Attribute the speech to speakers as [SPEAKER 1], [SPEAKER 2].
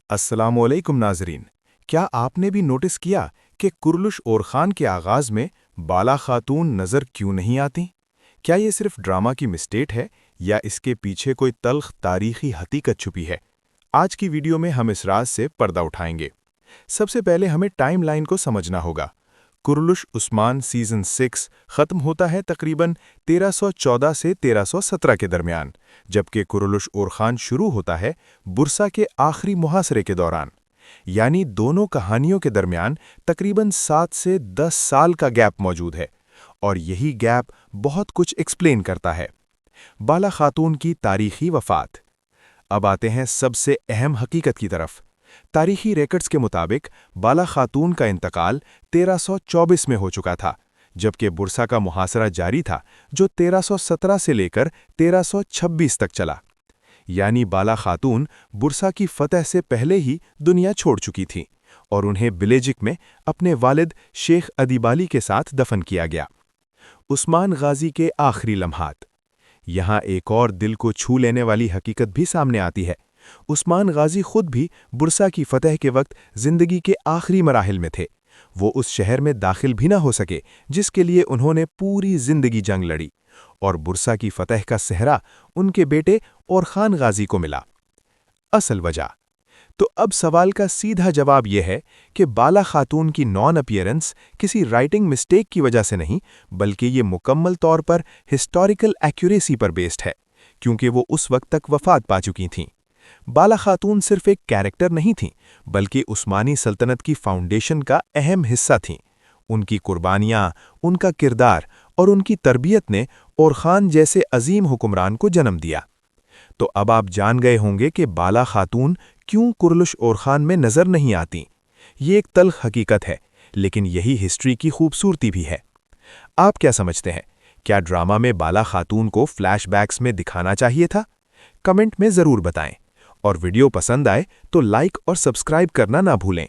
[SPEAKER 1] अस्सलाम वालेकुम नाज़रीन। क्या आपने भी नोटिस किया कि कुरलुश और खान के आगाज़ में बाला खातून नज़र क्यों नहीं आती? क्या ये सिर्फ ड्रामा की मिस्टेक है या इसके पीछे कोई तल्ख तारीखी हकीकत छुपी है? आज की वीडियो में हम इस राज से पर्दा उठाएंगे। सबसे पहले हमें टाइम लाइन को समझना होगा। कुरलुश उस्मान सीज़न 6 ख़त्म होता है तकरीबन 1314 से 1317 के दरमियान, जबकि कुरलुश और खान शुरू होता है बुरसा के आखिरी मुहासरे के दौरान। यानी दोनों कहानियों के दरमियान तकरीबन 7 से 10 साल का गैप मौजूद है, और यही गैप बहुत कुछ एक्सप्लेन करता है। बाला खातून की तारीखी वफ़ात। अब आते हैं सबसे अहम हकीकत की तरफ। तारीखी रिकॉर्ड्स के मुताबिक बाला खातून का इंतकाल 1324 में हो चुका था, जबकि बुरसा का मुहासरा जारी था जो 1317 से लेकर 1326 तक चला। यानी बाला खातून बुरसा की फतह से पहले ही दुनिया छोड़ चुकी थी और उन्हें बिलेजिक में अपने वालिद शेख अदीबाली के साथ दफन किया गया। उस्मान गाजी के आखिरी लम्हात। यहाँ एक और दिल को छू लेने वाली हकीकत भी सामने आती है। उस्मान गाजी खुद भी बुरसा की फतह के वक्त जिंदगी के आखिरी मराहिल में थे। वो उस शहर में दाखिल भी न हो सके जिसके लिए उन्होंने पूरी जिंदगी जंग लड़ी, और बुरसा की फतह का सेहरा उनके बेटे और खान गाजी को मिला। असल वजह। तो अब सवाल का सीधा जवाब यह है कि बाला खातून की नॉन अपीयरेंस किसी राइटिंग मिस्टेक की वजह से नहीं, बल्कि ये मुकम्मल तौर पर हिस्टोरिकल एक्यूरेसी पर बेस्ड है, क्योंकि वो उस वक्त तक वफात पा चुकी थीं। बाला खातून सिर्फ एक कैरेक्टर नहीं थीं, बल्कि उस्मानी सल्तनत की फाउंडेशन का अहम हिस्सा थीं। उनकी कुर्बानियाँ, उनका किरदार और उनकी तरबियत ने और खान जैसे अजीम हुक्मरान को जन्म दिया। तो अब आप जान गए होंगे कि बाला खातून क्यों कुरलुश और खान में नज़र नहीं आती। ये एक तल्ख हकीकत है, लेकिन यही हिस्ट्री की खूबसूरती भी है। आप क्या समझते हैं? क्या ड्रामा में बाला खातून को फ्लैशबैक्स में दिखाना चाहिए था? कमेंट में ज़रूर बताएं। और वीडियो पसंद आए तो लाइक और सब्सक्राइब करना ना भूलें।